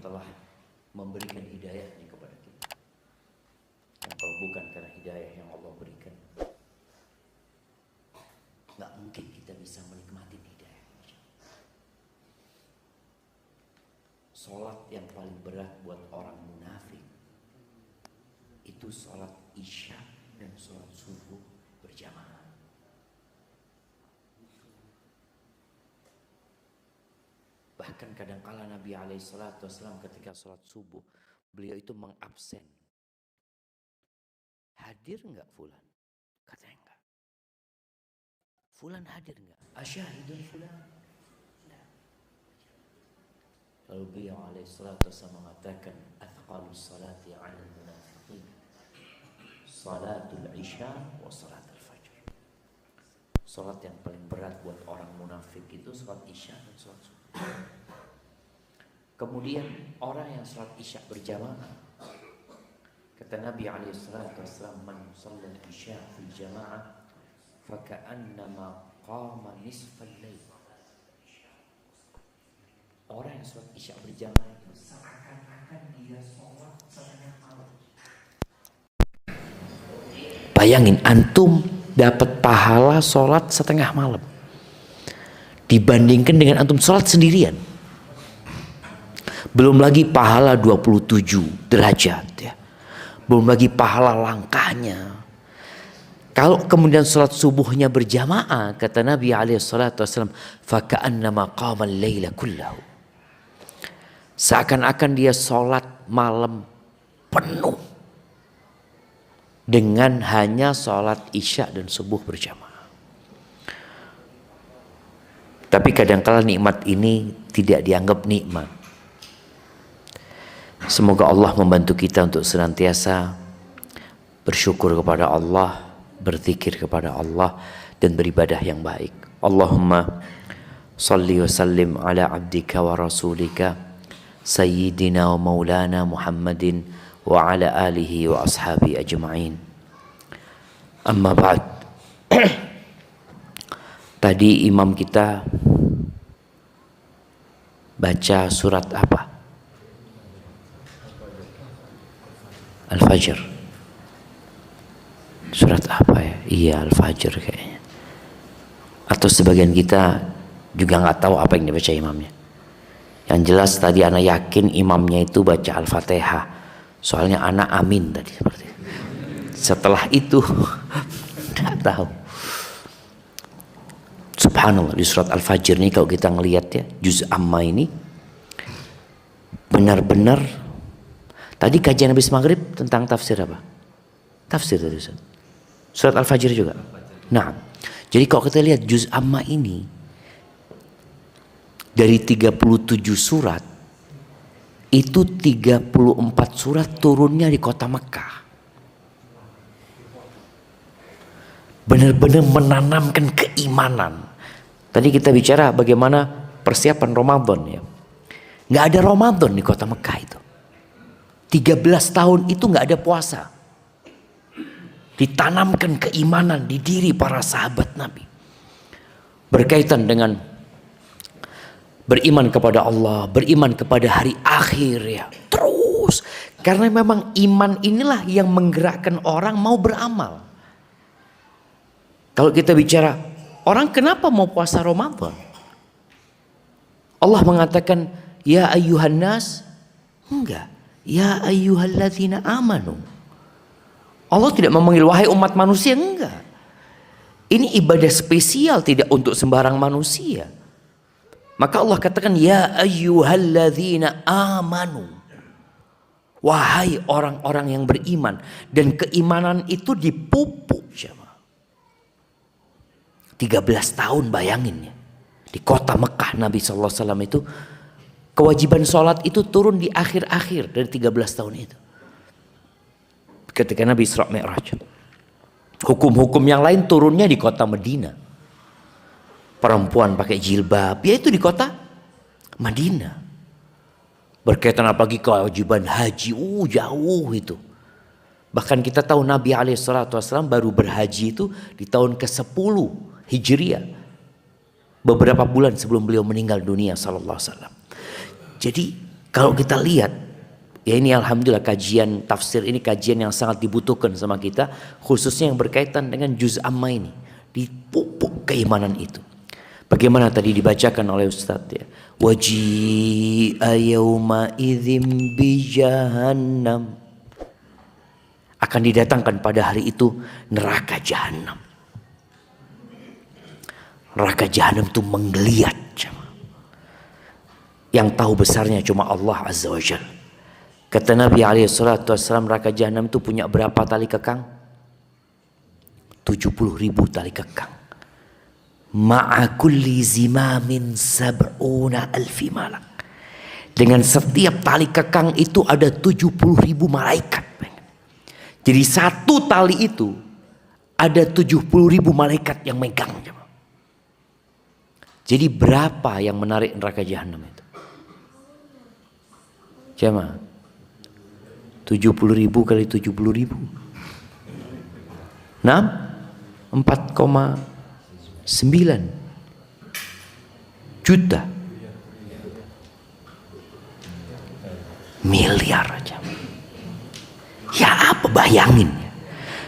telah memberikan hidayahnya kepada kita. Dan kalau bukan karena hidayah yang Allah berikan, nggak mungkin kita bisa menikmati hidayah. Sholat yang paling berat buat orang munafik itu sholat isya dan sholat subuh berjamaah. Bahkan kadangkala Nabi SAW ketika sholat subuh, beliau itu mengabsen. Hadir enggak Fulan? Katanya enggak. Fulan hadir enggak? Asyahidun Fulan? Enggak. Lalu beliau SAW mengatakan, athqalus salati 'alal munafiqin salatul isya wa salatul fajr. Salat yang paling berat buat orang munafik itu salat isya dan salat subuh. Kemudian orang yang salat isya berjamaah, kata Nabi SAW, man shallal isya fil jamaah faka'annama qama nisfal lail. Orang yang salat isya berjamaah itu seakan-akan dia salat setengah malam. Bayangin antum dapat pahala sholat setengah malam dibandingkan dengan antum sholat sendirian. Belum lagi pahala 27 derajat ya. Belum lagi pahala langkahnya. Kalau kemudian sholat subuhnya berjamaah, kata Nabi SAW, faka'annama qama al-laila kullahu. Seakan-akan dia sholat malam penuh dengan hanya sholat isya dan subuh berjamaah. Tapi kadangkala nikmat ini tidak dianggap nikmat. Semoga Allah membantu kita untuk senantiasa bersyukur kepada Allah, berzikir kepada Allah, dan beribadah yang baik. Allahumma salli wa sallim ala abdika wa rasulika sayyidina wa maulana Muhammadin wa ala alihi wa ashabi ajma'in. Amma ba'd. Tadi imam kita baca surat apa? Al-Fajr. Surat apa ya? Iya, Al-Fajr kayaknya. Atau sebagian kita juga nggak tahu apa yang dibaca imamnya. Yang jelas tadi anak yakin imamnya itu baca Al-Fatihah. Soalnya anak amin tadi seperti itu. Setelah itu nggak tahu. Subhanallah, di surat Al-Fajr ini kalau kita ngelihat ya, juz amma ini benar-benar. Tadi kajian habis maghrib tentang tafsir apa? Tafsir tadi surat Al-Fajr juga. Nah, jadi kalau kita lihat juz amma ini dari 37 surat, itu 34 surat turunnya di kota Mekah. Benar-benar menanamkan keimanan. Tadi kita bicara bagaimana persiapan Ramadan ya. Nggak ada Ramadan di kota Mekah itu. 13 tahun itu nggak ada puasa. Ditanamkan keimanan di diri para sahabat Nabi. Berkaitan dengan beriman kepada Allah, beriman kepada hari akhir ya. Terus, karena memang iman inilah yang menggerakkan orang mau beramal. Kalau kita bicara, orang kenapa mau puasa Ramadan? Allah mengatakan, ya ayyuhan nas, enggak. Ya ayyuhalladzina amanu. Allah tidak memanggil wahai umat manusia, enggak. Ini ibadah spesial, tidak untuk sembarang manusia. Maka Allah katakan, ya ayyuhalladzina amanu. Wahai orang-orang yang beriman. Dan keimanan itu dipupuk. 13 tahun bayangin ya. Di kota Mekah Nabi SAW itu. Kewajiban sholat itu turun di akhir-akhir dari 13 tahun itu. Ketika Nabi Isra Mi'raj. Hukum-hukum yang lain turunnya di kota Madinah. Perempuan pakai jilbab, ya itu di kota Madinah. Berkaitan apalagi kewajiban haji, jauh itu. Bahkan kita tahu Nabi SAW baru berhaji itu di tahun ke-10 Hijriah. Beberapa bulan sebelum beliau meninggal dunia sallallahu alaihi wasallam. Jadi Kalau kita lihat, ya ini alhamdulillah kajian tafsir ini kajian yang sangat dibutuhkan sama kita, khususnya yang berkaitan dengan juz amma ini, dipupuk keimanan itu. Bagaimana tadi dibacakan oleh Ustadz ya, waji'a yawma idzim bi jahannam, akan didatangkan pada hari itu neraka jahanam. Neraka jahanam itu menggeliat. Yang tahu besarnya cuma Allah Azza wa Jalla. Kata Nabi SAW, neraka jahanam itu punya berapa tali kekang? 70.000 tali kekang. Ma'a kulli zimamin sab'una alfi malak. Dengan setiap tali kekang itu ada 70.000 malaikat. Jadi satu tali itu ada 70.000 malaikat yang megang. Jadi berapa yang menarik neraka jahanam itu? Jamaah, 70.000 kali 70.000. 4,9 juta miliar aja. Ya apa bayangin ya.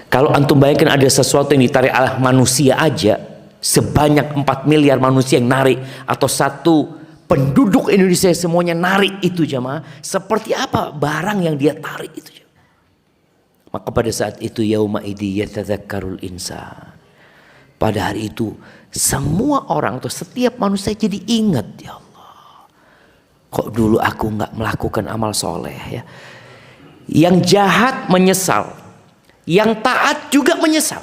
Kalau antum bayangkan ada sesuatu yang ditarik oleh manusia aja, sebanyak 4 miliar manusia yang narik, atau satu penduduk Indonesia semuanya narik itu jamaah, seperti apa barang yang dia tarik itu jamaah. Maka pada saat itu yauma idzi yatadzakkarul insan, pada hari itu semua orang atau setiap manusia jadi ingat, ya Allah, kok dulu aku nggak melakukan amal soleh ya. Yang jahat menyesal, yang taat juga menyesal.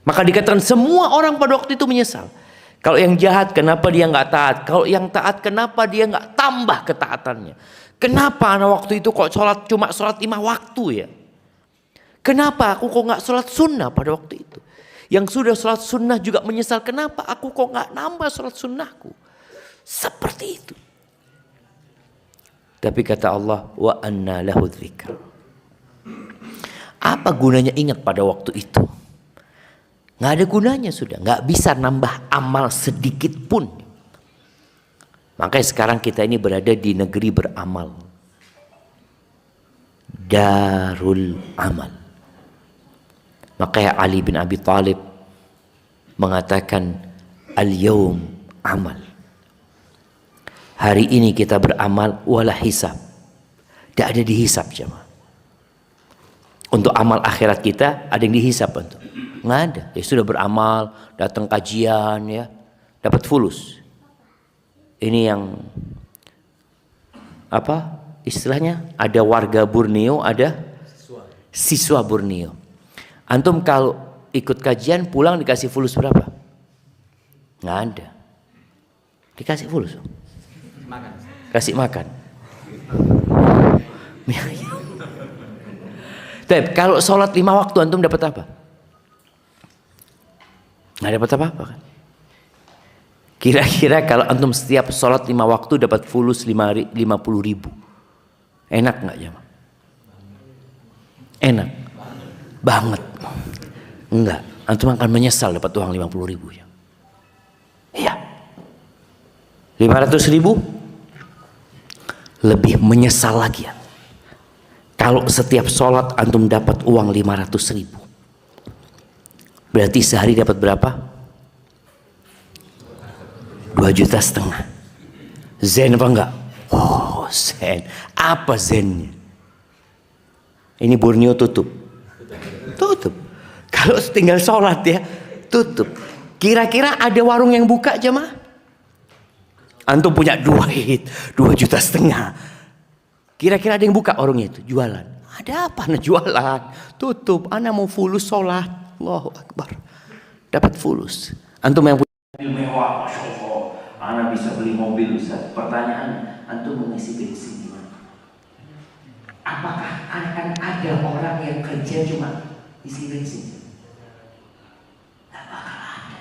Maka dikatakan semua orang pada waktu itu menyesal. Kalau yang jahat kenapa dia nggak taat? Kalau yang taat kenapa dia nggak tambah ketaatannya? Kenapa anak waktu itu kok cuma sholat 5 waktu ya? Kenapa aku kok nggak sholat sunnah pada waktu itu? Yang sudah sholat sunnah juga menyesal, kenapa aku kok nggak nambah sholat sunnahku? Seperti itu. Tapi kata Allah, wa anna lahu dzikr. Apa gunanya ingat pada waktu itu? Nggak ada gunanya sudah, nggak bisa nambah amal sedikit pun. Makanya sekarang kita ini berada di negeri beramal, darul amal. Makanya Ali bin Abi Thalib mengatakan al-yawm amal. Hari ini kita beramal wala hisab, tidak ada dihisab jemaah. Untuk amal akhirat kita ada yang dihisab untuk? Nggak ada. Ya sudah beramal, datang kajian ya, dapat fulus. Ini yang apa istilahnya? Ada warga Borneo, ada siswa Borneo. Antum kalau ikut kajian pulang dikasih fulus berapa? Nggak ada. Dikasih fulus. Makan. Kasih makan. Tapi kalau sholat 5 waktu antum dapat apa? Nggak dapat apa-apa kan? Kira-kira kalau antum setiap sholat 5 waktu dapat fulus 50.000, enak nggak jemaah? Enak banget. Enggak, antum akan menyesal dapat uang 50.000 ya. Iya, 500.000 lebih menyesal lagi ya. Kalau setiap sholat antum dapat uang 500.000, berarti sehari dapat berapa? 2,5 juta. Zen apa enggak? Oh zen. Apa zennya? Ini Borneo tutup. Tutup. Kalau tinggal sholat ya tutup. Kira-kira ada warung yang buka jemaah? Antum punya duit 2,5 juta. Kira-kira ada yang buka warungnya itu? Jualan. Ada apa? Nah, jualan. Tutup. Ana mau fulus sholat. Allahu Akbar. Dapat fulus. Antum yang punya mobil mewah, Masya Allah, ana bisa beli mobil Ustaz. Pertanyaan, antum mengisi bensin di mana? Apakah akan ada orang yang kerja cuma isi bensin? Tidak bakal ada.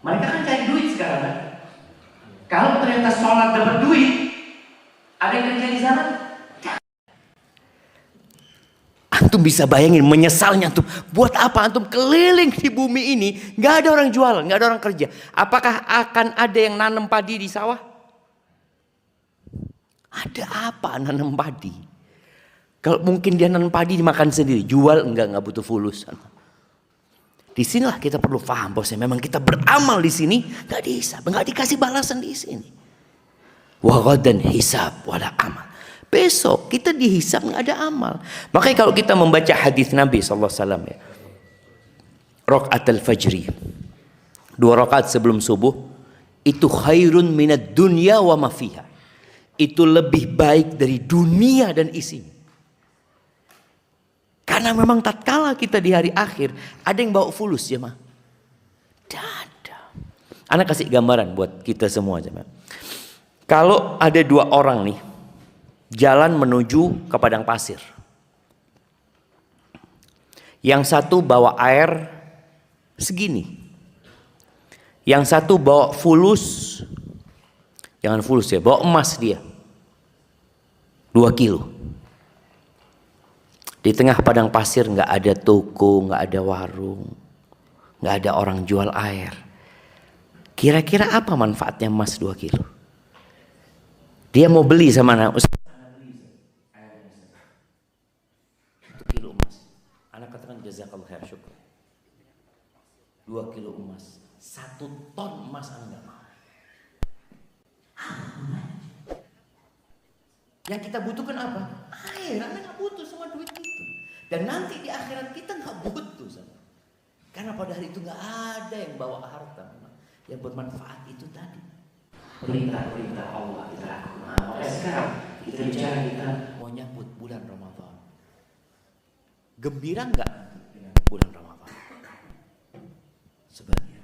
Mereka kan cari duit sekarang kan? Kalau ternyata sholat dapat duit, ada yang kerja di sana? Antum bisa bayangin menyesalnya antum. Buat apa antum keliling di bumi ini, nggak ada orang jualan, nggak ada orang kerja. Apakah akan ada yang nanam padi di sawah? Ada apa nanam padi? Kalau mungkin dia nanam padi dimakan sendiri, jual enggak butuh fulus. Disinilah kita perlu paham bahwa memang kita beramal di sini enggak dihisab, enggak dikasih balasan di sini. Wa ghadan hisab wala amal. Besok kita dihisab enggak ada amal. Makanya kalau kita membaca hadis Nabi sallallahu alaihi wasallam ya. Raqatul fajri. 2 rakaat sebelum subuh itu khairun minad dunya wa ma fiha. Itu lebih baik dari dunia dan isinya. Karena memang tatkala kita di hari akhir, ada yang bawa fulus jemaah. Tidak ada. Anak kasih gambaran buat kita semua jemaah. Kalau ada 2 orang nih, jalan menuju ke padang pasir. Yang satu bawa air segini. Yang satu bawa fulus. Jangan fulus ya, bawa emas dia. 2 kilo. Di tengah padang pasir nggak ada toko, nggak ada warung, nggak ada orang jual air. Kira-kira apa manfaatnya emas 2 kilo? Dia mau beli sama anak. 1 kilo emas. Anak katakan jazakallahu khair, syukur. 2 kilo emas. 1 ton emas anak nggak mau. Yang kita butuhkan apa? Air. Anda nggak butuh sama duit itu. Dan nanti di akhirat kita nggak butuh sama. Karena pada hari itu nggak ada yang bawa harta yang bermanfaat itu tadi. Perintah-perintah Allah kita lakukan. Makanya sekarang kita bicara kita mau nyambut bulan Ramadan. Gembira nggak bulan Ramadan? Sebagian.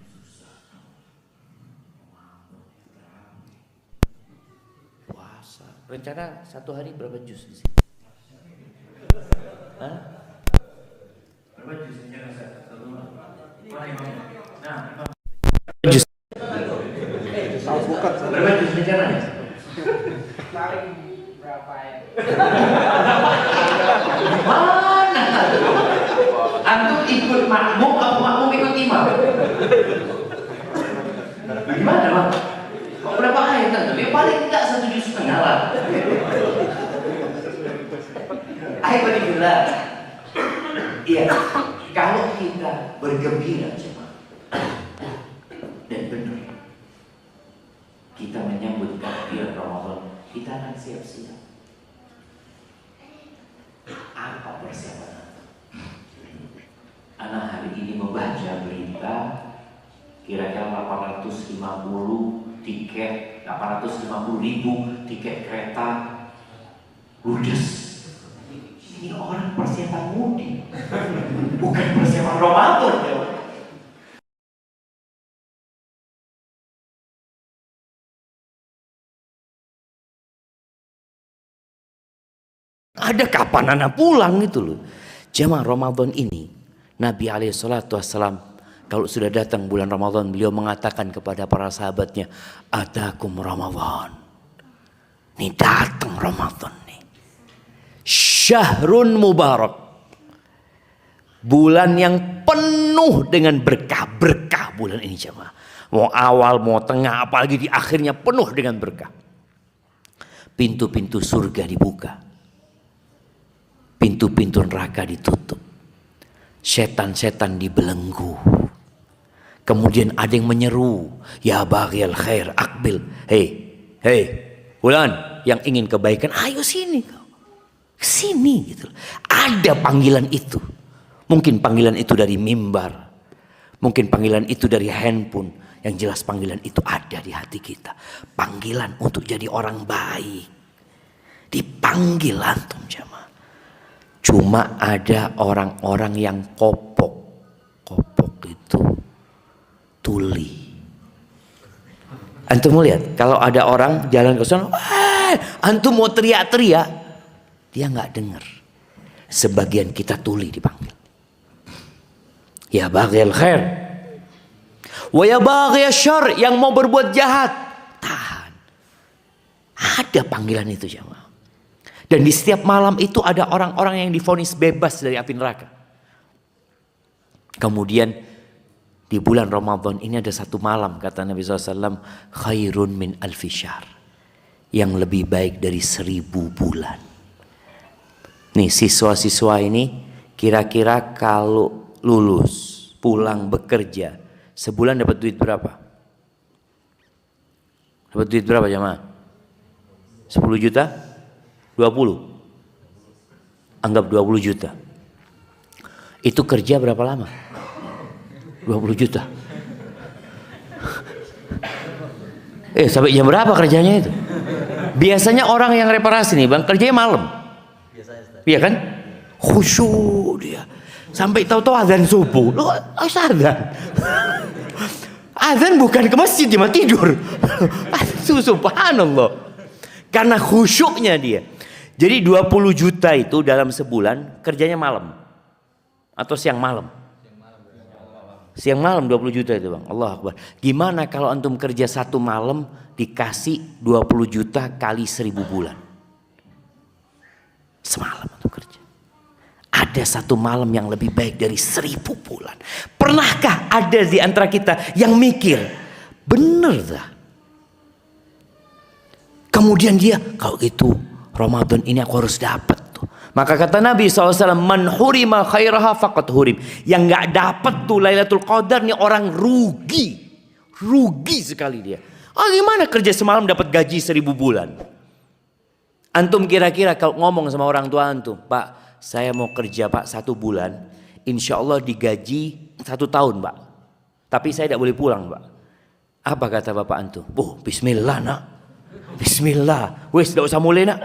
Rencana 1 hari berapa juz di sini? Hah? Berapa juz rencana 1 hari? Nah, juz. Berapa juz rencananya? Paling berapa ya? Mana? Antum ikut makmum atau makmum ikut imam? Gimana bang? Kok berapa ayat kan? Ya paling enggak 1,5 lah. Ayat tadi bilang, iya. Kalau kita bergembira jemaah dan benar, kita menyambut kehadiran Ramadan, kita akan siap-siap. Apa persiapan? Anak hari ini membaca berita kira-kira 850 tiket, 850.000 tiket kereta ludes. Ini orang persiapan mudik, bukan persiapan Ramadan. Ada kapan anak pulang itu loh. Jemaah Ramadan ini Nabi SAW kalau sudah datang bulan Ramadan, beliau mengatakan kepada para sahabatnya, atakum Ramadan. Ini datang Ramadan nih. Syahrun mubarak. Bulan yang penuh dengan berkah-berkah bulan ini jemaah. Mau awal, mau tengah, apalagi di akhirnya penuh dengan berkah. Pintu-pintu surga dibuka. Pintu-pintu neraka ditutup. Setan-setan dibelenggu. Kemudian ada yang menyeru, ya baghil khair akbil. Hei, fulan yang ingin kebaikan, ayo sini kau. Sini gitu. Ada panggilan itu. Mungkin panggilan itu dari mimbar. Mungkin panggilan itu dari handphone. Yang jelas panggilan itu ada di hati kita. Panggilan untuk jadi orang baik. Dipanggil antum jemaah. Cuma ada orang-orang yang kopok. Kopok itu tuli. Antum melihat kalau ada orang jalan ke sana, antum mau teriak-teriak, dia nggak dengar. Sebagian kita tuli dipanggil. Ya baghil khair, wa ya baghil syarr, yang mau berbuat jahat, tahan. Ada panggilan itu jemaah. Dan di setiap malam itu ada orang-orang yang divonis bebas dari api neraka. Kemudian di bulan Ramadan ini ada 1 malam, kata Nabi SAW, khairun min alfi syahr. yang lebih baik dari 1000 bulan. Nih siswa-siswa ini kira-kira kalau lulus, pulang bekerja, sebulan dapat duit berapa? Dapat duit berapa jemaah? 10 juta? 20? Anggap 20 juta. Itu kerja berapa lama? 20 juta. Sampai jam berapa kerjanya itu? Biasanya orang yang reparasi nih bang, kerjanya malam. Iya kan? Khusyuk dia. Sampai tahu-tahu azan subuh. Loh, azan. Azan bukan ke masjid, dia mah tidur. Subhanallah. Karena khusyuknya dia. Jadi 20 juta itu dalam sebulan kerjanya malam. Atau siang malam. Siang malam 20 juta itu bang. Allah Akbar. Gimana kalau antum kerja satu malam dikasih 20 juta kali 1000 bulan. Semalam antum kerja. Ada satu malam yang lebih baik dari 1000 bulan. Pernahkah ada di antara kita yang mikir, bener dah. Kemudian dia, kalau gitu Ramadan ini aku harus dapat. Maka kata Nabi SAW, man hurima khairaha faqad hurim. Yang gak dapat tuh Lailatul Qadar nih orang rugi. Rugi sekali dia. Gimana kerja semalam dapat gaji 1000 bulan? Antum kira-kira kalau ngomong sama orang tua antum, Pak saya mau kerja Pak 1 bulan. Insya Allah digaji 1 tahun Pak. Tapi saya tidak boleh pulang Pak. Apa kata bapak antum? Bismillah nak. Bismillah. Wes tidak usah mulai nak.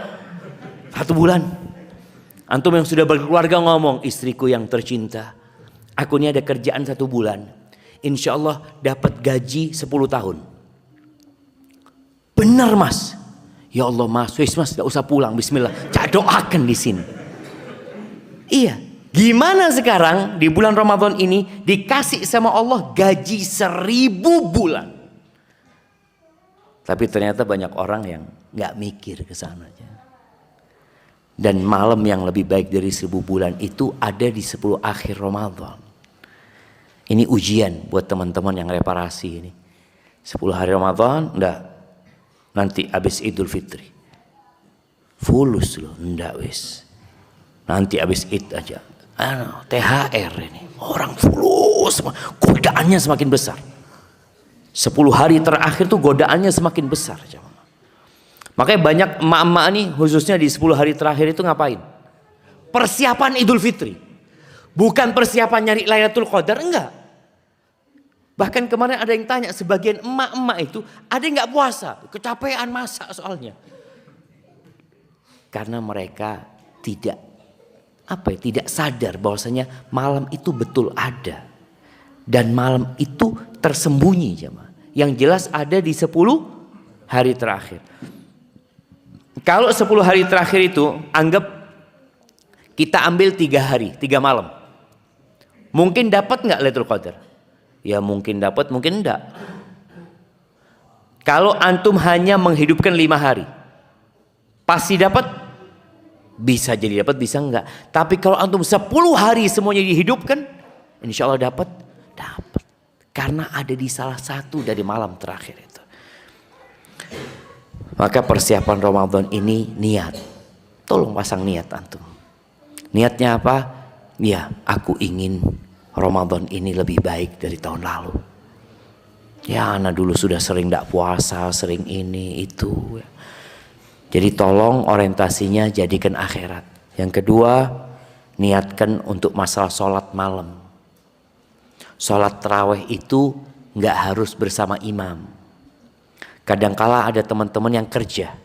1 bulan. Antum yang sudah berkeluarga ngomong, istriku yang tercinta, aku ini ada kerjaan 1 bulan. Insya Allah dapat gaji 10 tahun. Benar mas. Ya Allah mas, wis mas tidak usah pulang. Bismillah. Cak doakan di sini. Iya. Gimana sekarang di bulan Ramadan ini dikasih sama Allah gaji 1000 bulan. Tapi ternyata banyak orang yang nggak mikir ke sana. Dan malam yang lebih baik dari 1000 bulan itu ada di 10 akhir Ramadan. Ini ujian buat teman-teman yang reparasi ini. 10 hari Ramadan, enggak. Nanti habis Idul Fitri. Fulus loh, enggak wis. Nanti habis Id aja. THR ini. Orang fulus, godaannya semakin besar. 10 hari terakhir tuh godaannya semakin besar. Makanya banyak emak-emak nih khususnya di 10 hari terakhir itu ngapain? Persiapan Idul Fitri. Bukan persiapan nyari Lailatul Qadar, enggak. Bahkan kemarin ada yang tanya, sebagian emak-emak itu ada yang enggak puasa, kecapean masak soalnya. Karena mereka tidak sadar bahwasanya malam itu betul ada. Dan malam itu tersembunyi jemaah. Yang jelas ada di 10 hari terakhir. Kalau 10 hari terakhir itu anggap kita ambil 3 hari, 3 malam. Mungkin dapat nggak Lailatul Qadar? Ya mungkin dapat, mungkin enggak. Kalau antum hanya menghidupkan 5 hari, pasti dapat? Bisa jadi dapat, bisa enggak. Tapi kalau antum 10 hari semuanya dihidupkan, insya Allah dapat. Dapat. Karena ada di salah satu dari malam terakhir itu. Maka persiapan Ramadan ini niat. Tolong pasang niat antum. Niatnya apa? Ya, aku ingin Ramadan ini lebih baik dari tahun lalu. Ya, anak dulu sudah sering tidak puasa, sering ini itu. Jadi tolong orientasinya jadikan akhirat. Yang kedua, niatkan untuk masalah sholat malam. Sholat tarawih itu nggak harus bersama imam. Kadangkala ada teman-teman yang kerja,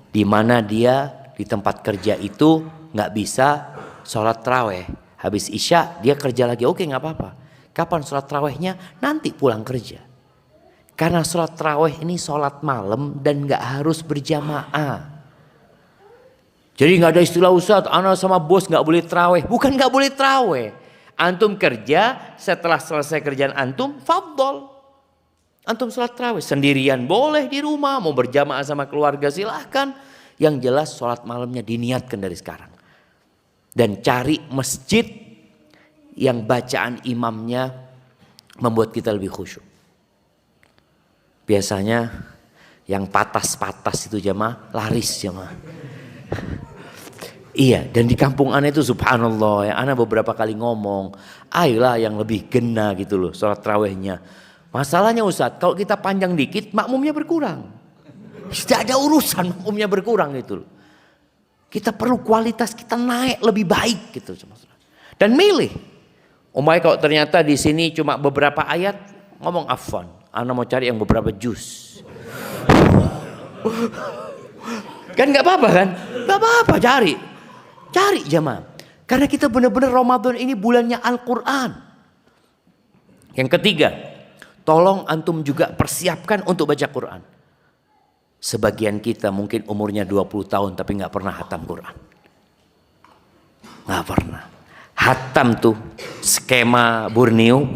di mana dia di tempat kerja itu nggak bisa sholat tarawih. Habis isya dia kerja lagi, oke nggak apa-apa. Kapan sholat tarawihnya? Nanti pulang kerja. Karena sholat tarawih ini sholat malam dan nggak harus berjamaah. Jadi nggak ada istilah Ustaz, ana sama bos nggak boleh tarawih. Bukan nggak boleh tarawih. Antum kerja, setelah selesai kerjaan antum, fadhol. Antum sholat tarawih sendirian boleh di rumah, mau berjamaah sama keluarga silahkan. Yang jelas sholat malamnya diniatkan dari sekarang. Dan cari masjid yang bacaan imamnya membuat kita lebih khusyuk. Biasanya Yang patas-patas itu jemaah, laris jemaah. Iya, dan di kampung ana itu subhanallah, ya ana beberapa kali ngomong, ayolah yang lebih gena gitu loh sholat tarawihnya. Masalahnya Ustadz, kalau kita panjang dikit makmumnya berkurang. Tidak ada urusan makmumnya berkurang gitu loh. Kita perlu kualitas kita naik lebih baik gitu. Dan milih. Umay kalau ternyata di sini cuma beberapa ayat, ngomong afwan. Ana mau cari yang beberapa juz. Kan nggak apa-apa kan? Nggak apa-apa, cari jemaah. Karena kita benar-benar Ramadan ini bulannya Al-Quran. Yang ketiga, tolong antum juga persiapkan untuk baca Quran. Sebagian kita mungkin umurnya 20 tahun tapi nggak pernah hatam Quran. Nggak pernah. Hatam tuh skema Borneo.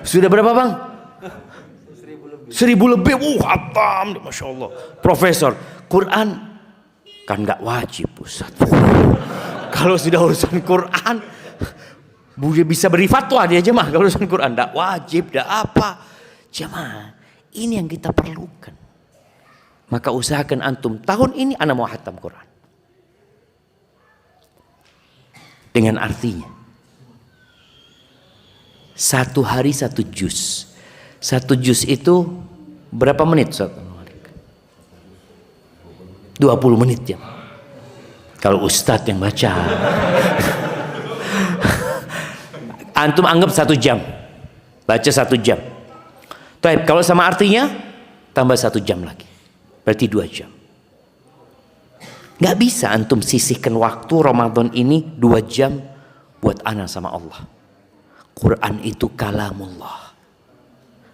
Sudah berapa bang? 1000 lebih. Hatam, masya Allah. Profesor, Quran kan nggak wajib Ustaz. Kalau sudah urusan Quran, bisa beri fatwa dia jemaah. Kalau urusan Quran nggak wajib, nggak apa. Jemaah, ini yang kita perlukan. Maka usahakan antum tahun ini ana mau hatam Quran. Dengan artinya 1 hari 1 juz. 1 juz itu berapa menit Ustaz? 20 menit ya. Kalau Ustadz yang baca. Antum anggap 1 jam. Baca 1 jam. Tapi kalau sama artinya tambah 1 jam lagi. Berarti 2 jam. Gak bisa antum sisihkan waktu Ramadan ini 2 jam buat ana sama Allah. Quran itu kalamullah.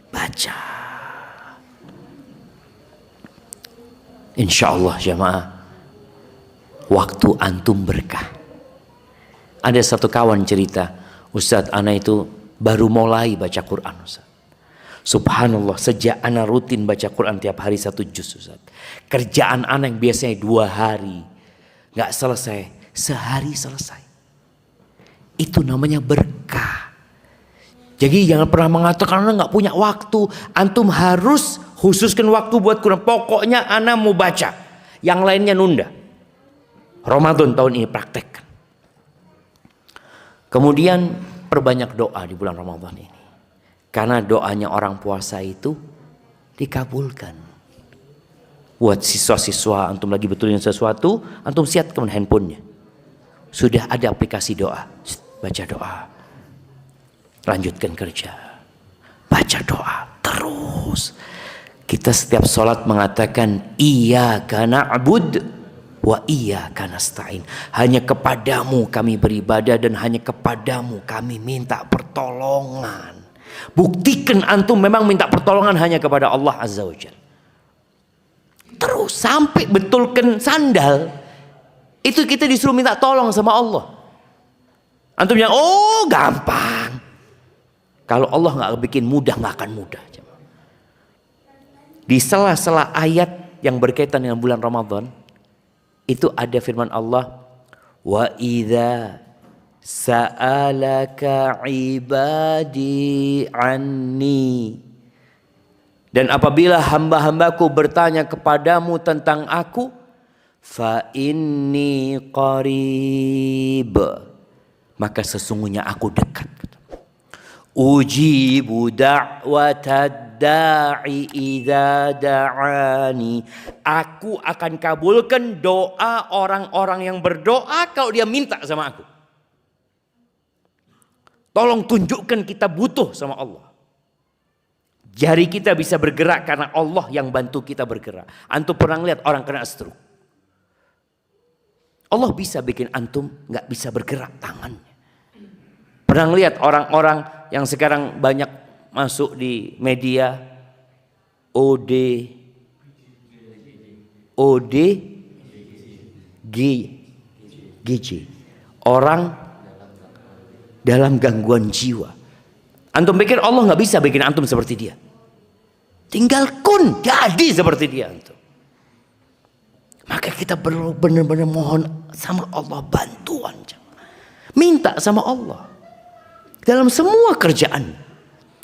Baca. Insya Allah jamaah, waktu antum berkah. Ada satu kawan cerita, Ustadz ana itu baru mulai baca Quran Ustadz. Subhanallah, sejak ana rutin baca Quran tiap hari 1 juz Ustaz. Kerjaan ana yang biasanya 2 hari gak selesai, sehari selesai. Itu namanya berkah. Jadi jangan pernah mengatakan ana gak punya waktu. Antum harus khususkan waktu buat Quran. Pokoknya ana mau baca, yang lainnya nunda. Ramadan tahun ini praktekkan. Kemudian perbanyak doa di bulan Ramadan ini. Karena doanya orang puasa itu dikabulkan. Buat siswa-siswa antum lagi betulin sesuatu, antum siapkan handphonenya. Sudah ada aplikasi doa. Baca doa. Lanjutkan kerja. Baca doa terus. Kita setiap sholat mengatakan iyyaka na'bud wa iyyaka nasta'in. Hanya kepadamu kami beribadah dan hanya kepadamu kami minta pertolongan. Buktikan antum memang minta pertolongan hanya kepada Allah Azza wa Jalla. Terus sampai betulkan sandal, itu kita disuruh minta tolong sama Allah. Antum yang oh gampang. Kalau Allah nggak bikin mudah, nggak akan mudah. Di sela-sela ayat yang berkaitan dengan bulan Ramadan, itu ada firman Allah, wa idza sa'alaka ibadi anni. Dan apabila hamba-hambaku bertanya kepadamu tentang aku, fa inni qarib, maka sesungguhnya aku dekat. Ujibu da'watad da'i idza da'ani. Aku akan kabulkan doa orang-orang yang berdoa kalau dia minta sama aku. Tolong tunjukkan kita butuh sama Allah. Jari kita bisa bergerak karena Allah yang bantu kita bergerak. Antum pernah lihat orang kena stroke? Allah bisa bikin antum gak bisa bergerak tangannya. Pernah lihat orang-orang yang sekarang banyak masuk di media ODGJ, orang dalam gangguan jiwa. Antum pikir Allah nggak bisa bikin antum seperti dia? Tinggal kun jadi seperti dia antum. Maka kita perlu benar-benar mohon sama Allah bantuan, minta sama Allah dalam semua kerjaan.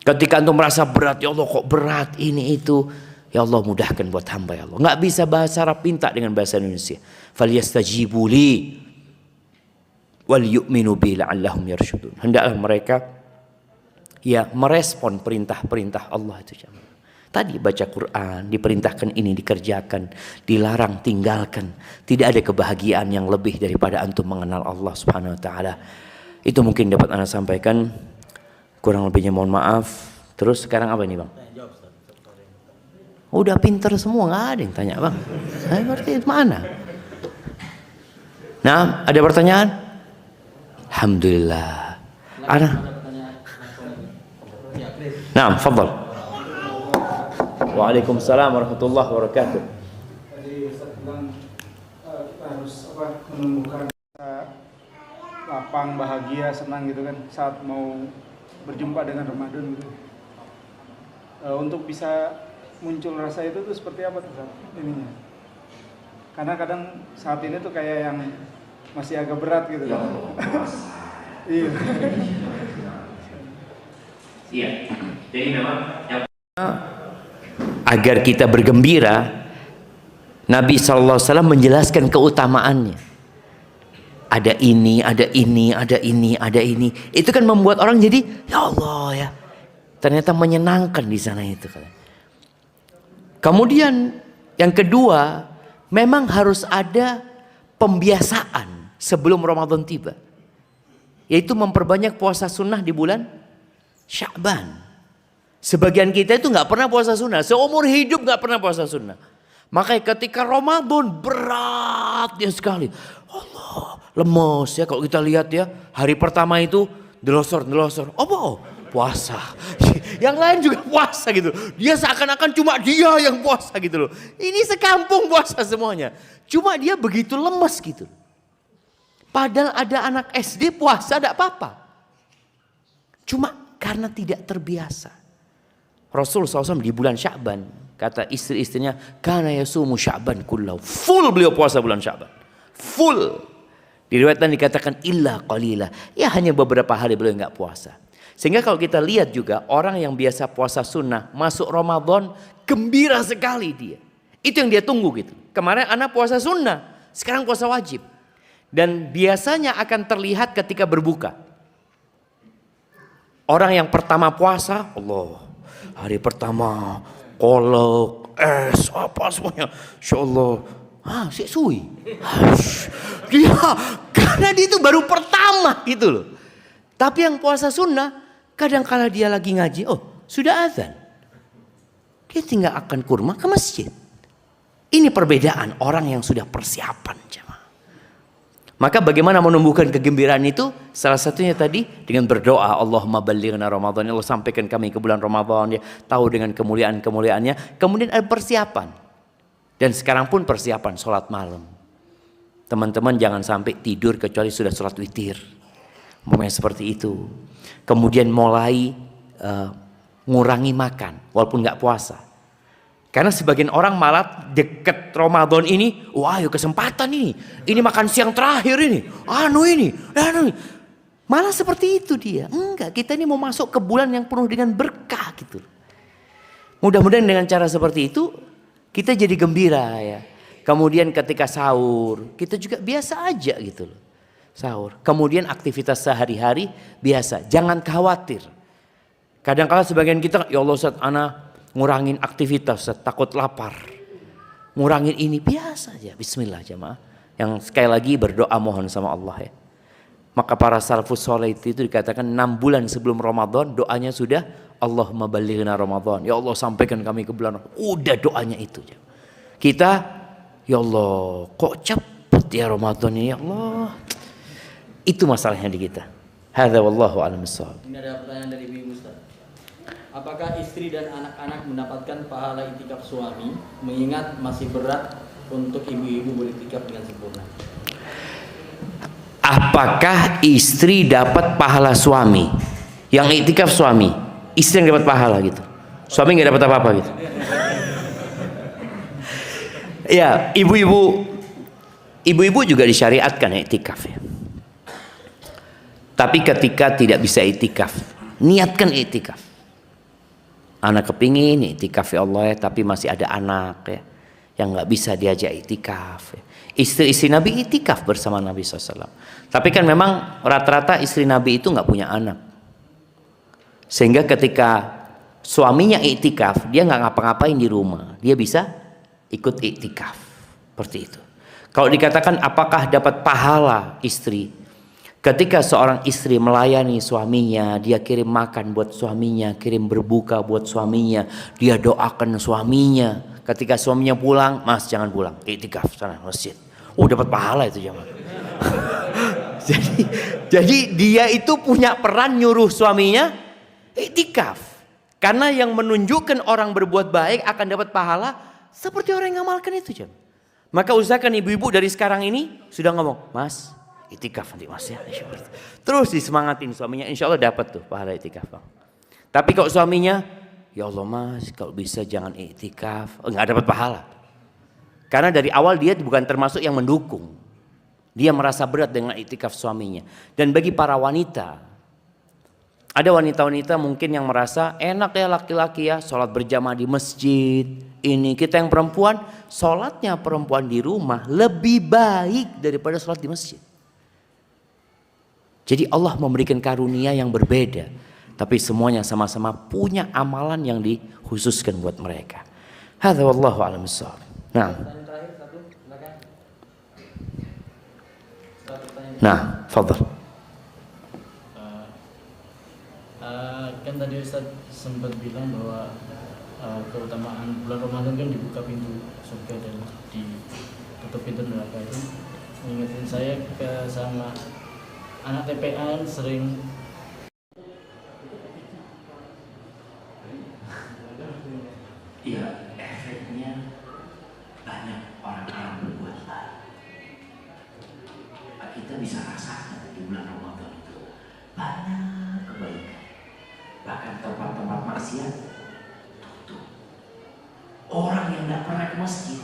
Ketika antum merasa berat, ya Allah kok berat ini itu, ya Allah mudahkan buat hamba ya Allah. Nggak bisa bahasa Arab, minta dengan bahasa Indonesia. Falyastajibu li wal yu'minu bi la'allahum yarsyudun. Hendaklah mereka ya merespon perintah-perintah Allah itu. Tadi baca Quran, diperintahkan ini dikerjakan, dilarang tinggalkan. Tidak ada kebahagiaan yang lebih daripada antum mengenal Allah Subhanahu wa taala. Itu mungkin dapat Anda sampaikan. Kurang lebihnya mohon maaf. Terus sekarang apa ini, Bang? Udah pinter semua, nggak ada yang tanya, Bang. Berarti mana? Nah, ada pertanyaan? Alhamdulillah. Ada? Nah, fadhal. Waalaikumsalam warahmatullahi wabarakatuh. Tadi Ustaz bilang kita harus menumbuhkan lapang, bahagia, senang gitu kan saat mau berjumpa dengan Ramadan gitu. Untuk bisa muncul rasa itu tuh seperti apa tuh ininya? Karena kadang saat ini tuh kayak yang masih agak berat gitu kan. Iya. Iya. Jadi memang agar kita bergembira, Nabi SAW menjelaskan keutamaannya. Ada ini, ada ini, ada ini, ada ini. Itu kan membuat orang jadi, ya Allah ya. Ternyata menyenangkan di sana itu. Kemudian yang kedua, memang harus ada pembiasaan sebelum Ramadan tiba. Yaitu memperbanyak puasa sunnah di bulan Sya'ban. Sebagian kita itu nggak pernah puasa sunnah, seumur hidup nggak pernah puasa sunnah. Makanya ketika Ramadan berat dia sekali. Allah, lemes ya kalau kita lihat ya. Hari pertama itu delosor. Oh, puasa. Yang lain juga puasa gitu. Dia seakan-akan cuma dia yang puasa gitu loh. Ini sekampung puasa semuanya. Cuma dia begitu lemes gitu. Padahal ada anak SD puasa tidak apa-apa. Cuma karena tidak terbiasa. Rasul SAW di bulan Sya'ban kata istri-istrinya, kana yasumu Sya'ban kullahu. Full beliau puasa bulan Sya'ban. Full. Di riwayatnya dikatakan illa qalila. Ya hanya beberapa hari beliau enggak puasa. Sehingga kalau kita lihat juga orang yang biasa puasa sunnah masuk Ramadan gembira sekali dia. Itu yang dia tunggu gitu. Kemarin anak puasa sunnah, sekarang puasa wajib. Dan biasanya akan terlihat ketika berbuka. Orang yang pertama puasa, Allah, hari pertama kolak, es, apa semuanya, Insya Allah, si sui. Dia, karena dia itu baru pertama gitu loh. Tapi yang puasa sunnah, kadang-kala dia lagi ngaji, oh sudah azan. Dia tinggal akan kurma ke masjid. Ini perbedaan orang yang sudah persiapan jemaah. Maka bagaimana menumbuhkan kegembiraan itu? Salah satunya tadi dengan berdoa, Allahumma ballighna Ramadan, Allah sampaikan kami ke bulan Ramadan ya, tahu dengan kemuliaan-kemuliaannya. Kemudian ada persiapan. Dan sekarang pun persiapan sholat malam. Teman-teman jangan sampai tidur kecuali sudah sholat witir. Momennya seperti itu. Kemudian mulai ngurangi makan walaupun nggak puasa. Karena sebagian orang malah deket Ramadan ini, wah ayo kesempatan ini makan siang terakhir ini, ini. Malah seperti itu dia. Enggak, kita ini mau masuk ke bulan yang penuh dengan berkah gitu. Mudah-mudahan dengan cara seperti itu kita jadi gembira ya. Kemudian ketika sahur kita juga biasa aja gitu loh. Sahur. Kemudian aktivitas sehari-hari biasa, jangan khawatir. Kadang-kala sebagian kita, ya Allah Ustaz, ana ngurangin aktivitas, takut lapar. Ngurangin ini biasa aja. Bismillah jemaah. Yang sekali lagi berdoa mohon sama Allah ya. Maka para salafus soleh itu dikatakan 6 bulan sebelum Ramadan doanya sudah Allahumma ballighna Ramadan. Ya Allah sampaikan kami ke bulan Ramadan. Udah doanya itu. Kita ya Allah kok cepet ya Ramadan ini ya Allah. Itu masalahnya di kita. Hadza wallahu a'lam bissawab. Ini ada pertanyaan dari Ibu Ustaz. Apakah istri dan anak-anak mendapatkan pahala itikaf suami mengingat masih berat untuk ibu-ibu beritikaf dengan sempurna? Apakah istri dapat pahala suami? Yang itikaf suami, istri yang dapat pahala gitu. Suami nggak dapat apa-apa gitu. Ya, ibu-ibu juga disyariatkan itikaf ya. Tapi ketika tidak bisa itikaf, niatkan itikaf. Anak kepingin iktikaf ya Allah ya, tapi masih ada anak ya yang nggak bisa diajak iktikaf. Ya. Istri-istri Nabi iktikaf bersama Nabi SAW. Tapi kan memang rata-rata istri Nabi itu nggak punya anak. Sehingga ketika suaminya iktikaf, dia nggak ngapa-ngapain di rumah, dia bisa ikut iktikaf. Seperti itu. Kalau dikatakan apakah dapat pahala istri? Ketika seorang istri melayani suaminya, dia kirim makan buat suaminya, kirim berbuka buat suaminya, dia doakan suaminya. Ketika suaminya pulang, Mas jangan pulang, iktikaf sana masjid. Dapat pahala itu jemaah. jadi dia itu punya peran nyuruh suaminya iktikaf. Karena yang menunjukkan orang berbuat baik akan dapat pahala seperti orang yang ngamalkan itu jemaah. Maka usahakan ibu-ibu dari sekarang ini sudah ngomong, Mas iktikaf nanti Mas ya. Terus disemangatin suaminya, insya Allah dapat tuh pahala iktikaf. Tapi kalau suaminya, ya Allah Mas kalau bisa jangan iktikaf, nggak dapat pahala. Karena dari awal dia bukan termasuk yang mendukung. Dia merasa berat dengan iktikaf suaminya. Dan bagi para wanita, ada wanita-wanita mungkin yang merasa enak ya laki-laki ya sholat berjamaah di masjid. Ini kita yang perempuan, sholatnya perempuan di rumah lebih baik daripada sholat di masjid. Jadi Allah memberikan karunia yang berbeda. Tapi semuanya sama-sama punya amalan yang dikhususkan buat mereka. Hadza wallahu a'lam bissawab. Nah. Nah, fadhal. Kan tadi Ustaz sempat bilang bahwa keutamaan bulan Ramadan kan dibuka pintu surga dan ditutup pintu neraka. Itu mengingatkan saya sama anak TPA sering efeknya banyak orang-orang berbuat baik. Kita bisa rasakan di bulan Ramadan itu banyak kebaikan. Bahkan tempat-tempat maksiat tutup. Orang yang tidak pernah ke masjid,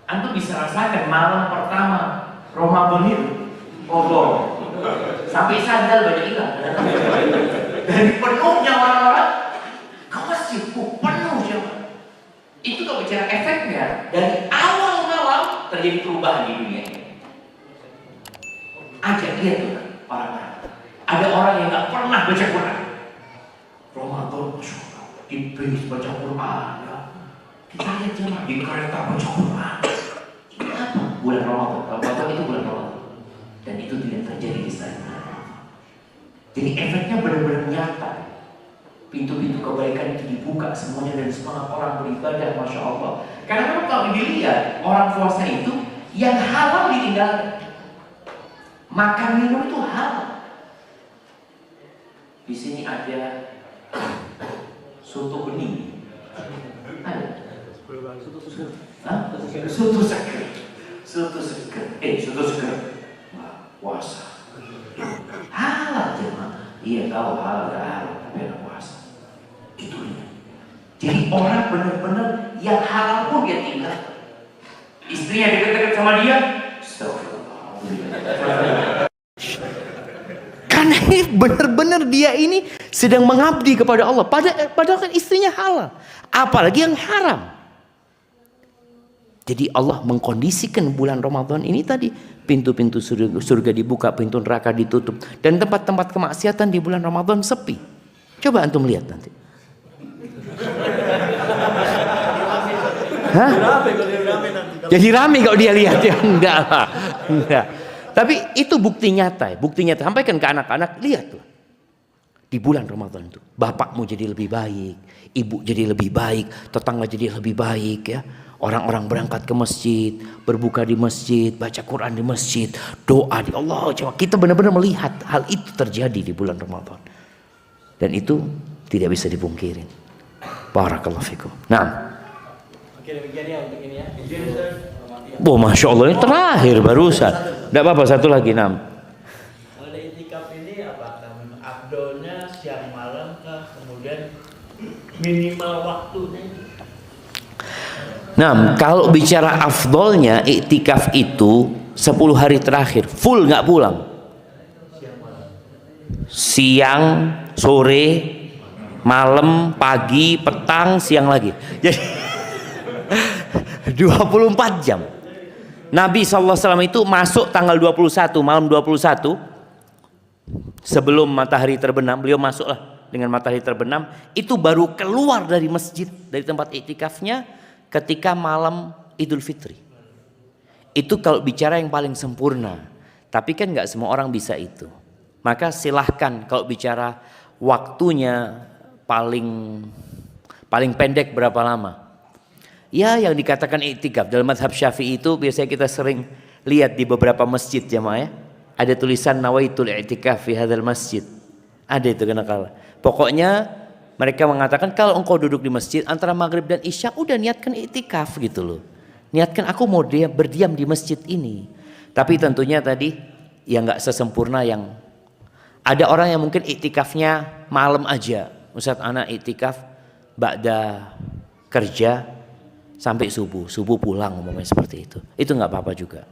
Antum bisa rasakan malam pertama Ramadan itu, sampai sandal banyak hilang. Dari penuhnya orang-orang ke masjid, penuh siapa? Itu kalau bicara efeknya dari awal malam terjadi perubahan di dunia ini. Ajak lihat tuh orang-orang. Ada orang yang nggak pernah baca Quran. Ramadan, di bis baca Quran. Ya. Kita lihat jemaah di kereta baca Quran. Ini apa? Bulan Ramadan. Ramadan itu bulan Ramadan. Dan itu tidak terjadi di selain bulan Ramadan. Jadi efeknya benar-benar nyata. Pintu-pintu kebaikan itu dibuka semuanya dan semangat orang beribadah, Masya Allah. Karena memang kalau dilihat orang puasa itu yang halal ditinggalkan. Makan minum itu halal. Di sini ada soto bening. Ada. Soto seger. Soto seger. Wah, puasa. Halal jemaah. Iya tahu halal gak halal, tapi ada puasa. Itu dia. Jadi orang benar-benar yang halal pun dia tinggal. Istrinya dekat-dekat sama dia, karena benar-benar dia ini sedang mengabdi kepada Allah. Padahal kan istrinya halal, apalagi yang haram. Jadi Allah mengkondisikan bulan Ramadan ini tadi pintu-pintu surga dibuka, pintu neraka ditutup, dan tempat-tempat kemaksiatan di bulan Ramadan sepi. Coba antum lihat nanti. Hah? Jadi rame kalau dia lihat ya enggak lah. Enggak. Tapi itu bukti nyata, bukti nyata. Sampaikan ke anak-anak, lihat tuh. Di bulan Ramadan itu, bapakmu jadi lebih baik, ibu jadi lebih baik, tetangga jadi lebih baik ya. Orang-orang berangkat ke masjid, berbuka di masjid, baca Quran di masjid, doa di Allah. Kita benar-benar melihat hal itu terjadi di bulan Ramadan. Dan itu tidak bisa dipungkiri. Barakallahu fikum. Nah. Oke, demikian ya untuk ini ya. Masya Allah, ini terakhir barusan. Tidak apa-apa, satu lagi. Nah. Kalau ada itikaf ini apakah abdolnya siang malam kah? Kemudian minimal waktunya? Nah, kalau bicara afdolnya iktikaf itu 10 hari terakhir full nggak pulang. Siang, sore, malam, pagi, petang, siang lagi. Jadi 24 jam. Nabi SAW itu masuk tanggal 21, malam 21, sebelum matahari terbenam, beliau masuklah dengan matahari terbenam, itu baru keluar dari masjid, dari tempat iktikafnya ketika malam Idul Fitri. Itu kalau bicara yang paling sempurna, tapi kan nggak semua orang bisa itu. Maka silahkan kalau bicara waktunya paling pendek berapa lama. Ya, yang dikatakan iktikaf dalam mazhab Syafi'i itu biasanya kita sering lihat di beberapa masjid jamaah ya. Ada tulisan nawaitul i'tikaf fi hadzal masjid. Ada itu kenakalan. Pokoknya mereka mengatakan kalau engkau duduk di masjid antara maghrib dan isya udah niatkan iktikaf gitu loh. Niatkan aku mau berdiam di masjid ini. Tapi tentunya tadi ya nggak sesempurna yang ada orang yang mungkin iktikafnya malam aja. Ustaz anak iktikaf ba'da kerja sampai subuh pulang umumnya seperti itu nggak apa-apa juga.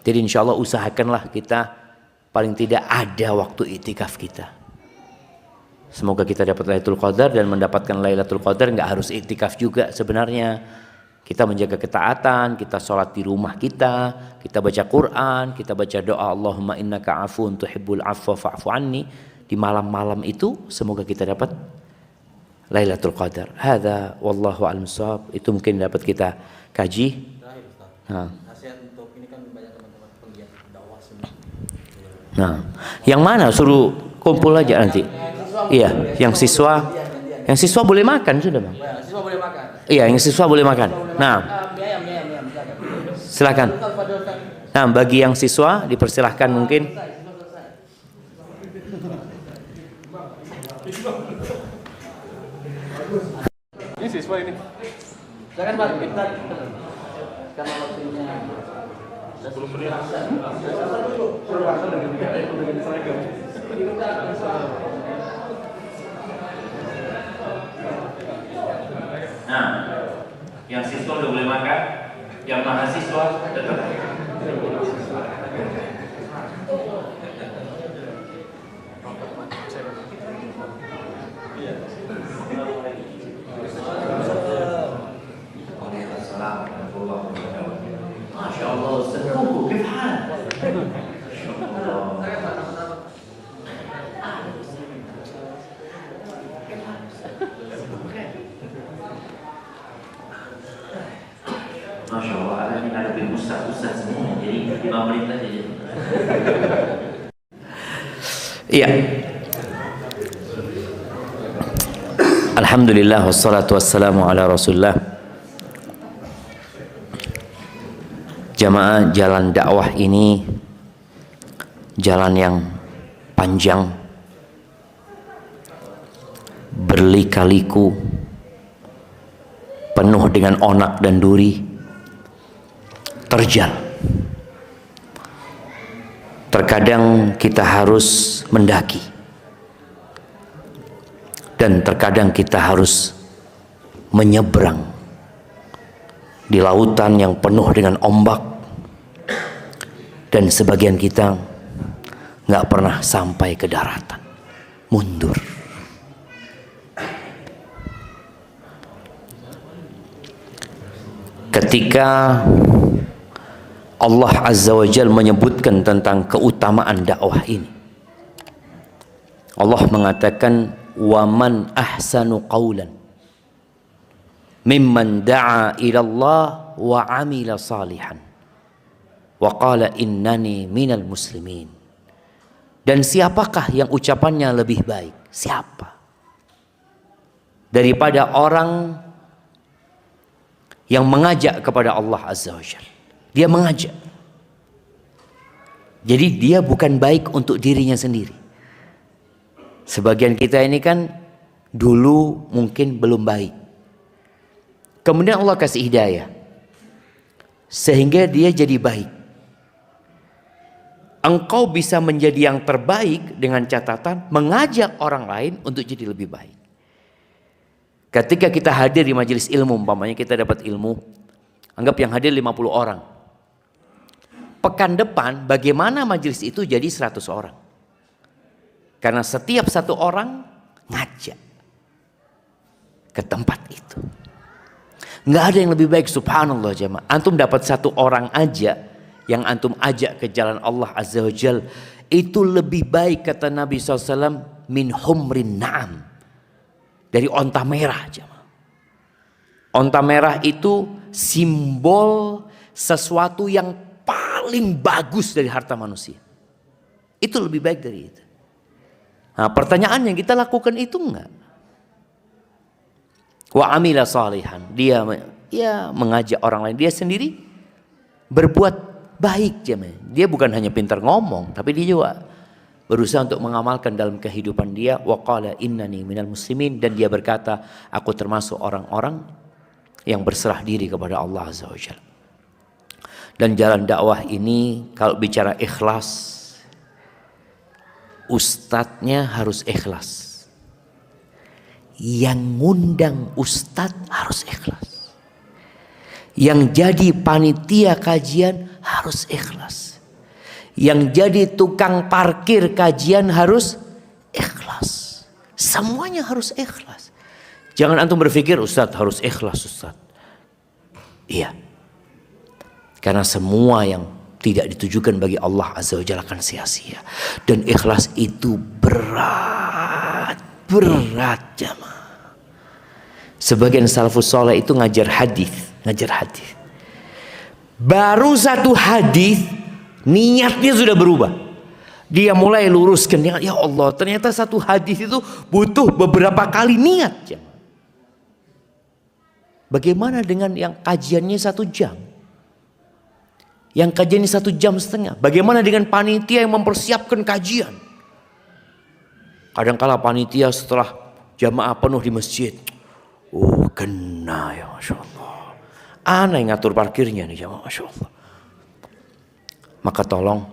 Jadi insya Allah usahakanlah kita paling tidak ada waktu iktikaf kita. Semoga kita dapat Lailatul Qadar, dan mendapatkan Lailatul Qadar nggak harus iktikaf juga sebenarnya. Kita menjaga ketaatan, kita sholat di rumah kita baca Quran, kita baca doa Allahumma innaka afuun tuhibbul afwa fa'fu anni. Di malam-malam itu semoga kita dapat Lailatul Qadar. Hadza wallahu a'lam shawab. Itu mungkin dapat kita kaji. Terakhir Ustaz. Nah. Nasihat untuk ini kan banyak teman-teman penggiat dakwah semua. Nah, yang mana suruh kumpul aja nanti. Iya, yang siswa boleh makan sudah Bang. Siswa boleh makan. Iya, yang siswa boleh makan. Nah, silakan. Nah, bagi yang siswa dipersilahkan mungkin. Ini siswa ini. Silakan Pak. Karena waktunya 10 menit. Nah, yang siswa udah boleh makan, yang mahasiswa tetap. Masya Allah, Ustaz Kuku, gimana? Masya Allah, ini ada ustaz semua, jadi 5 menit aja. Iya. Alhamdulillah wassalatu wassalamu ala Rasulillah. Jamaah, jalan dakwah ini jalan yang panjang, berlika-liku, penuh dengan onak dan duri, terjal. Terkadang kita harus mendaki, dan terkadang kita harus menyeberang di lautan yang penuh dengan ombak, dan sebagian kita nggak pernah sampai ke daratan, mundur. Ketika Allah Azza wa Jalla menyebutkan tentang keutamaan dakwah ini, Allah mengatakan wa man ahsanu qawlan mimman da'a ila Allah wa amila salihan wa qala innani minal muslimin. Dan siapakah yang ucapannya lebih baik? Siapa? Daripada orang yang mengajak kepada Allah Azza wa Jalla. Dia mengajak. Jadi dia bukan baik untuk dirinya sendiri. Sebagian kita ini kan dulu mungkin belum baik. Kemudian Allah kasih hidayah, sehingga dia jadi baik. Engkau bisa menjadi yang terbaik dengan catatan mengajak orang lain untuk jadi lebih baik. Ketika kita hadir di majelis ilmu, umpamanya kita dapat ilmu, anggap yang hadir 50 orang. Pekan depan bagaimana majelis itu jadi 100 orang. Karena setiap satu orang ngajak. ke tempat itu. Nggak ada yang lebih baik, subhanallah jemaah. Antum dapat satu orang aja yang antum ajak ke jalan Allah Azza wa Jal, itu lebih baik kata Nabi SAW min humrin na'am, dari onta merah jemaah. Onta merah itu simbol sesuatu yang paling bagus dari harta manusia. Itu lebih baik dari itu. Nah, pertanyaan yang kita lakukan itu enggak. Wa amila salihan, dia mengajak orang lain, dia sendiri berbuat baik jemaah. Dia bukan hanya pintar ngomong, tapi dia juga berusaha untuk mengamalkan dalam kehidupan dia. Wa qala innani minal muslimin, dan dia berkata, aku termasuk orang-orang yang berserah diri kepada Allah Azza wa Jalla. Dan jalan dakwah ini kalau bicara ikhlas, ustadznya harus ikhlas. Yang ngundang ustadz harus ikhlas. Yang jadi panitia kajian harus ikhlas. Yang jadi tukang parkir kajian harus ikhlas. Semuanya harus ikhlas. Jangan antum berpikir ustadz harus ikhlas ustadz. Iya. Karena semua yang tidak ditujukan bagi Allah Azza wa Jalla akan sia-sia. Dan ikhlas itu berat jamaah. Sebagian salafus saleh itu ngajar hadis. Baru satu hadis niatnya sudah berubah. Dia mulai luruskan, ya Allah, ternyata satu hadis itu butuh beberapa kali niat jamaah. Bagaimana dengan yang kajiannya 1 jam? Yang kajiannya 1,5 jam. Bagaimana dengan panitia yang mempersiapkan kajian? Kadangkala panitia setelah jamaah penuh di masjid, oh kena ya Masya Allah, ana yang ngatur parkirnya nih jamaah, Masya Allah. Maka tolong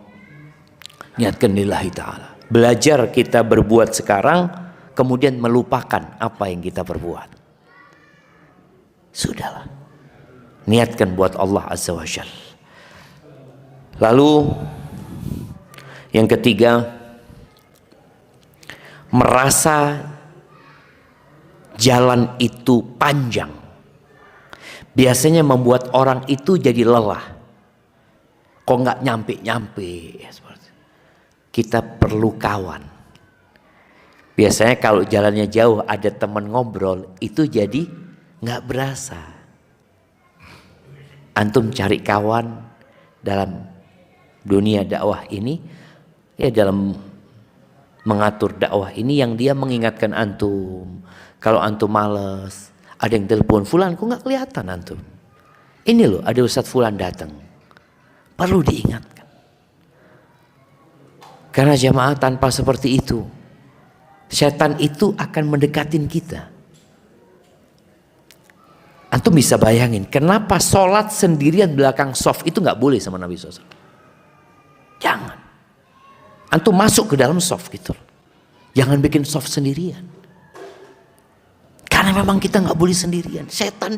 niatkan lillahi ta'ala. Belajar kita berbuat sekarang, kemudian melupakan apa yang kita perbuat. Sudahlah, niatkan buat Allah Azza wa Jalla. Lalu yang ketiga, merasa jalan itu panjang biasanya membuat orang itu jadi lelah. Kok nggak nyampe-nyampe. Kita perlu kawan. Biasanya kalau jalannya jauh ada teman ngobrol, itu jadi nggak berasa. Antum cari kawan dalam dunia dakwah ini, ya dalam mengatur dakwah ini, yang dia mengingatkan antum. Kalau antum malas, ada yang telepon, fulan kok nggak kelihatan antum. Ini loh ada Ustadz fulan datang. Perlu diingatkan. Karena jamaah tanpa seperti itu, setan itu akan mendekatin kita. Antum bisa bayangin kenapa sholat sendirian belakang soft itu nggak boleh sama Nabi SAW. Jangan. Antum masuk ke dalam soft gitu. Jangan bikin soft sendirian. Karena memang kita nggak boleh sendirian. Setan